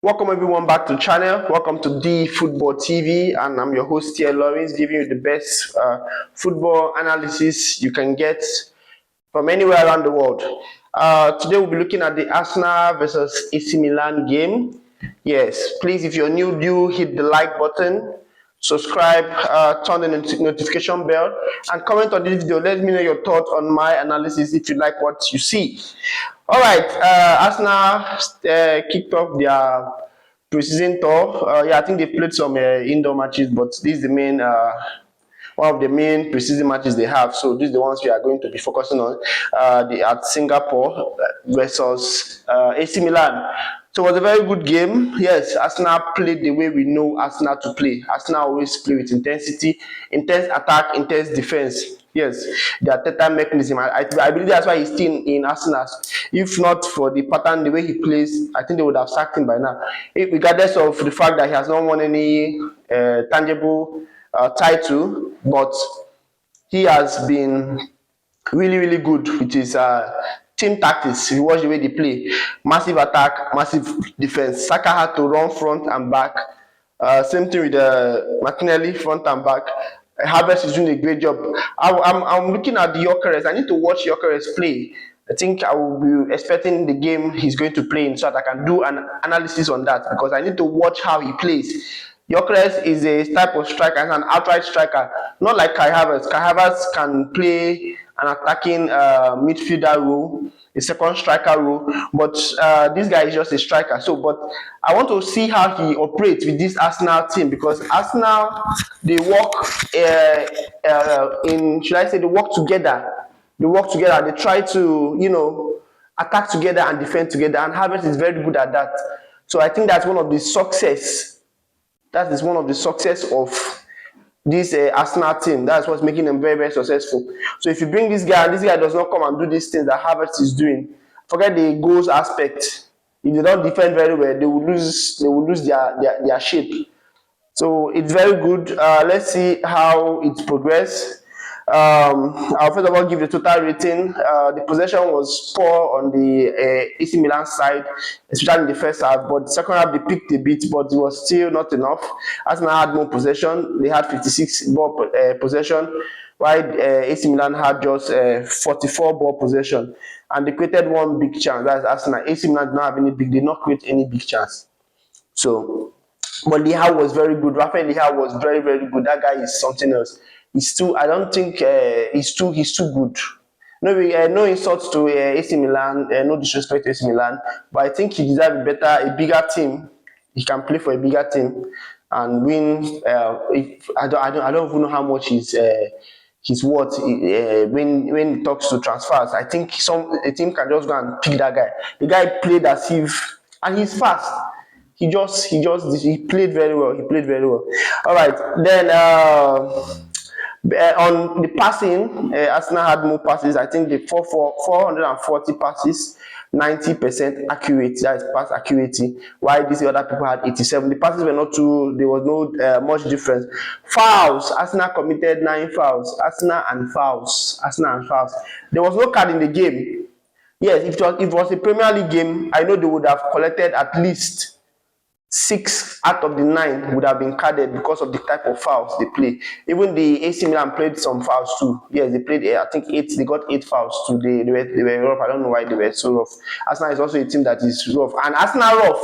Welcome everyone back to the channel. Welcome to the Football TV, and I'm your host here, Lawrence, giving you the best football analysis you can get from anywhere around the world. Today we'll be looking at the Arsenal versus AC Milan game. Yes, please, if you're new, do hit the like button, subscribe, turn the notification bell, and comment on this video. Let me know your thoughts on my analysis if you like what you see. All right, Arsenal kicked off their preseason tour. Yeah, I think they played some indoor matches, but this is the main one of the main preseason matches they have. So these are the ones we are going to be focusing on. At Singapore versus AC Milan. So it was a very good game. Yes, Arsenal played the way we know Arsenal to play. Arsenal always play with intensity, intense attack, intense defense. Yes, the Arteta mechanism. I believe that's why he's still in Arsenal. If not for the pattern, the way he plays, I think they would have sacked him by now. Regardless of the fact that he has not won any tangible title, but he has been really good with his team tactics. If you watch the way they play, massive attack, massive defense. Saka had to run front and back. Same thing with Martinelli, front and back. Havertz is doing a great job. I'm looking at the Gyökeres. I need to watch Gyökeres play. I think I will be expecting the game he's going to play in so that I can do an analysis on that, because I need to watch how he plays. Gyökeres is a type of striker, an outright striker, not like Kai Havertz. Kai Havertz can play an attacking midfielder role, a second striker role, but this guy is just a striker. So, but I want to see how he operates with this Arsenal team, because Arsenal, they work should I say, they work together. They work together. They try to, attack together and defend together, and Havertz is very good at that. So I think that's one of the success. That is one of the success of this Arsenal team. That's what's making them very successful. So if you bring this guy and this guy does not come and do these things that Havertz is doing, forget the goals aspect. If they don't defend very well, they will lose their shape. So it's very good. Let's see how it progresses. I'll first of all give the total rating. The possession was poor on the AC Milan side, especially in the first half, but the second half they picked a bit, but it was still not enough. Arsenal had more possession. They had 56 ball possession, while AC Milan had just 44 ball possession, and they created one big chance. That's Arsenal. AC Milan did not have any big, did not create any big chance. So, but Leao was very good. Rafael Leao was very good. That guy is something else. He's too. I don't think he's too good. No insults to AC Milan. No disrespect to AC Milan, but I think he deserves a bigger team. He can play for a bigger team and win. I don't even know how much he's worth when it talks to transfers. I think a team can just go and pick that guy. The guy played as if, and he's fast. He played very well. He played very well. All right, then. On the passing, Arsenal had more passes. I think they 440 passes, 90% accurate. That is pass accuracy. While these other people had 87. The passes were not too. There was no much difference. Fouls. Arsenal committed 9 fouls. Arsenal and fouls. There was no card in the game. Yes, if it was a Premier League game, I know they would have collected at least 6 out of the 9 would have been carded because of the type of fouls they play. Even the AC Milan played some fouls too. Yes, they played, I think 8. They got 8 fouls too. They were rough. I don't know why they were so rough. Arsenal is also a team that is rough, and Arsenal rough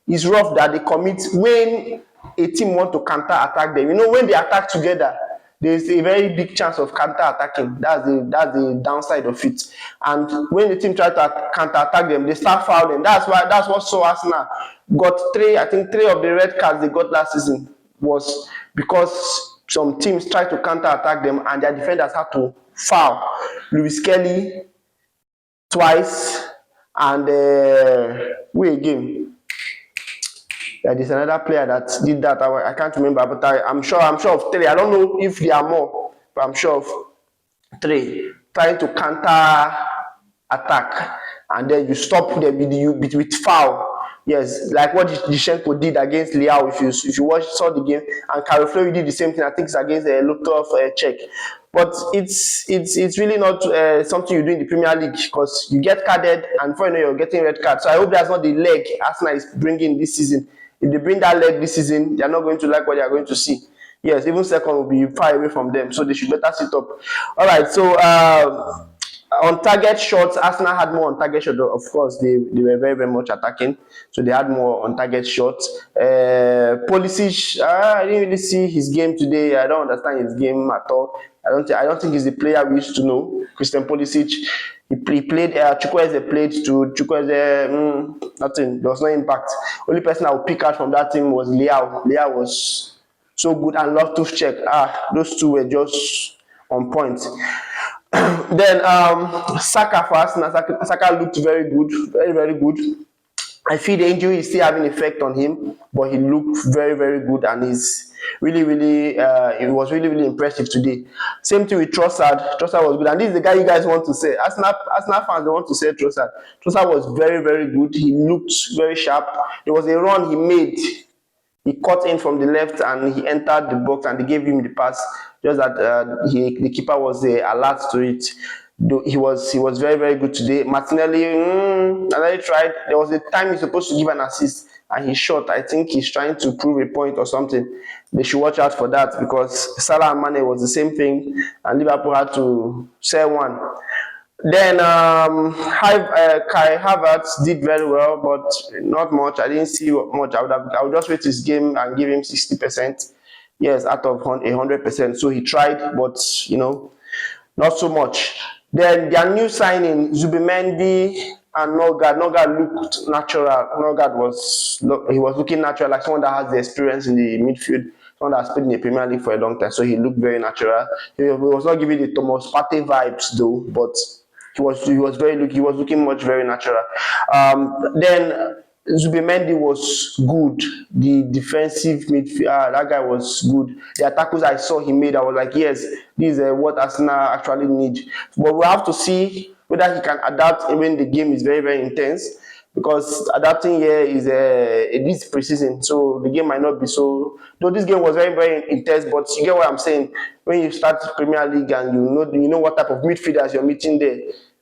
is rough that they commit when a team want to counter attack them. When they attack together, there's a very big chance of counter-attacking. That's the downside of it. And when the team try to counter-attack them, they start fouling. That's what saw Arsenal got 3 of the red cards they got last season was because some teams tried to counter-attack them and their defenders had to foul. Lewis Kelly twice, and wait again. Yeah, there's another player that did that. I can't remember, but I'm sure of 3. I don't know if there are more, but I'm sure of 3 trying to counter attack, and then you stop them with foul. Yes, like what Zinchenko did against Leao. If you saw the game, and Carofleury did the same thing. I think it's against Lotov Czech. but it's really not something you do in the Premier League, because you get carded and before you know you're getting red card. So I hope that's not the leg Arsenal is bringing this season. If they bring that leg this season, they're not going to like what they are going to see. Yes, even second will be far away from them, so they should better sit up. All right, so on target shots, Arsenal had more on target shots. Of course, they were very, very much attacking, so they had more on target shots. Pulisic, I didn't really see his game today. I don't understand his game at all. I don't think he's the player we used to know. Christian Pulisic, he played. Chukwueze played to Chukwueze. Nothing. There was no impact. Only person I would pick out from that team was Liao. Liao was so good, and Loftus-Cheek. Those two were just on point. Then Saka for Arsenal. Saka looked very good, very, very good. I feel the injury is still having effect on him, but he looked very, very good, and he's really, really, it was really, really impressive today. Same thing with Trossard. Trossard was good, and this is the guy you guys want to say. Arsenal fans, they want to say Trossard. Trossard was very, very good. He looked very sharp. There was a run he made. He cut in from the left and he entered the box, and they gave him the pass. Just that the keeper was alert to it. He was very, very good today. Martinelli, Martinelli tried. There was a time he's supposed to give an assist and he shot. I think he's trying to prove a point or something. They should watch out for that, because Salah and Mane was the same thing, and Liverpool had to sell one. Then Kai Havertz did very well, but not much. I didn't see much. I would just rate his game and give him 60%. Yes, out of 100%. So he tried, but not so much. Then their new signing, Zubimendi and Norgard. Norgard looked natural. Norgard was looking natural, like someone that has the experience in the midfield, someone that's played in the Premier League for a long time. So he looked very natural. He was not giving the Thomas Partey vibes though, but he was looking very natural. Then Zubimendi was good. The defensive midfield, that guy was good. The tackles I saw he made, I was like, yes, this is what Arsenal actually need. But we have to see whether he can adapt when the game is very, very intense. Because adapting here is this preseason, so the game might not be so. Though this game was very, very intense, but you get what I'm saying. When you start Premier League and you know what type of midfielders you're meeting there.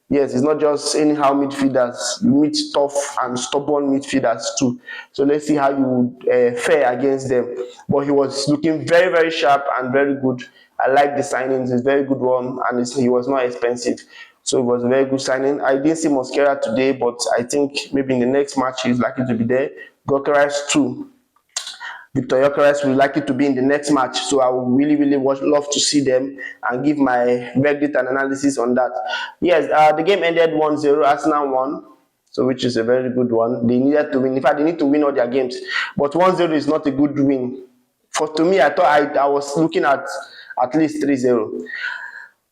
Yes, it's not just anyhow midfielders. You meet tough and stubborn midfielders too. So let's see how you fare against them. But he was looking very, very sharp and very good. I like the signings. It's a very good one, and he was not expensive. So it was a very good signing. I didn't see Mosquera today, but I think maybe in the next match he's likely to be there. Gyökeres too. Victor Gyökeres will likely to be in the next match, so I would really, really love to see them and give my verdict and analysis on that. Yes, the game ended 1-0. Arsenal won, so which is a very good one. They needed to win. In fact, they need to win all their games, but 1-0 is not a good win. To me, I thought I was looking at least 3-0.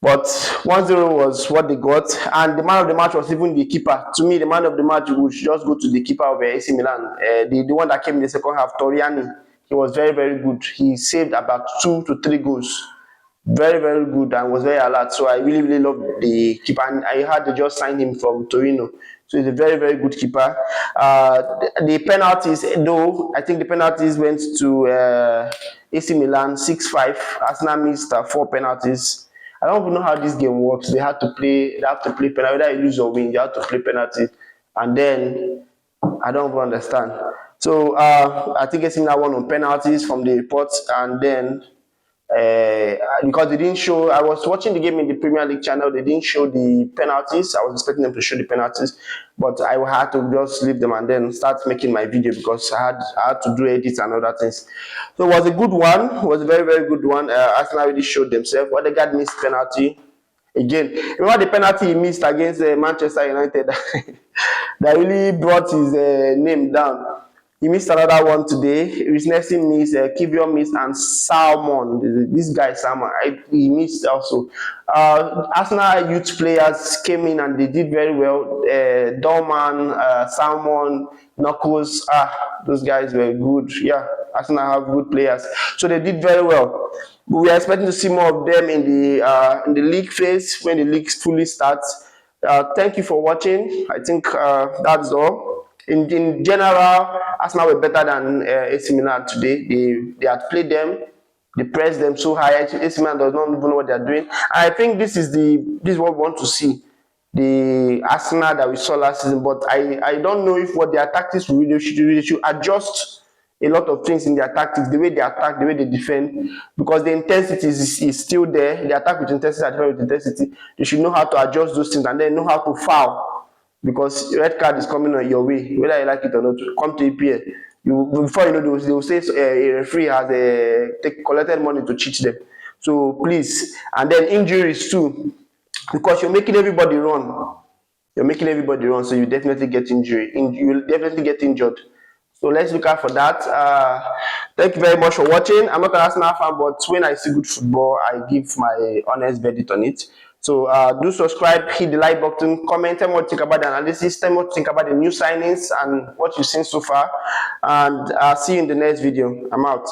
But 1-0 was what they got, and the man of the match was even the keeper. To me, the man of the match would just go to the keeper of AC Milan, the one that came in the second half, Toriani. He was very, very good. He saved about 2 to 3 goals. Very, very good, and was very alert. So I really, really love the keeper. And I heard they just signed him from Torino. So he's a very, very good keeper. The penalties, though, I think the penalties went to AC Milan 6-5. Arsenal missed 4 penalties. I don't even know how this game works. They have to play penalty. Whether you lose or win, you have to play penalty. And then I don't even understand. So I think AC Milan won on penalties from the reports, and then because they didn't show, I was watching the game in the Premier League channel, they didn't show the penalties. I was expecting them to show the penalties, but I had to just leave them and then start making my video because I had to do edits and other things. So it was a good one. It was a very, very good one. Arsenal really showed themselves. Odegaard missed penalty again. Remember the penalty he missed against Manchester United that really brought his name down. He missed another one today. Rhys Nelson missed, Kivior missed, and Salmon. This guy Salmon, he missed also. Arsenal youth players came in and they did very well. Dorman, Salmon, Knuckles, those guys were good. Yeah, Arsenal have good players, so they did very well. But we are expecting to see more of them in the league phase when the league fully starts. Thank you for watching. I think that's all. In general, Arsenal were better than AC Milan today. They had played them. They press them so high. AC Milan does not even know what they are doing. I think this is what we want to see. The Arsenal that we saw last season, but I don't know if what their tactics really should adjust a lot of things in their tactics, the way they attack, the way they defend, because the intensity is still there. They attack with intensity, attack with intensity. They should know how to adjust those things and then know how to foul, because red card is coming on your way, whether you like it or not. Come to EPL, before you know, they will say a referee has collected money to cheat them. So please, and then injuries too, because you're making everybody run. You're making everybody run, so you definitely get injury. You will definitely get injured. So let's look out for that. Thank you very much for watching. I'm not an Arsenal fan, but when I see good football, I give my honest verdict on it. So do subscribe, hit the like button, comment, tell me what you think about the analysis, tell me what you think about the new signings and what you've seen so far. And I'll see you in the next video. I'm out.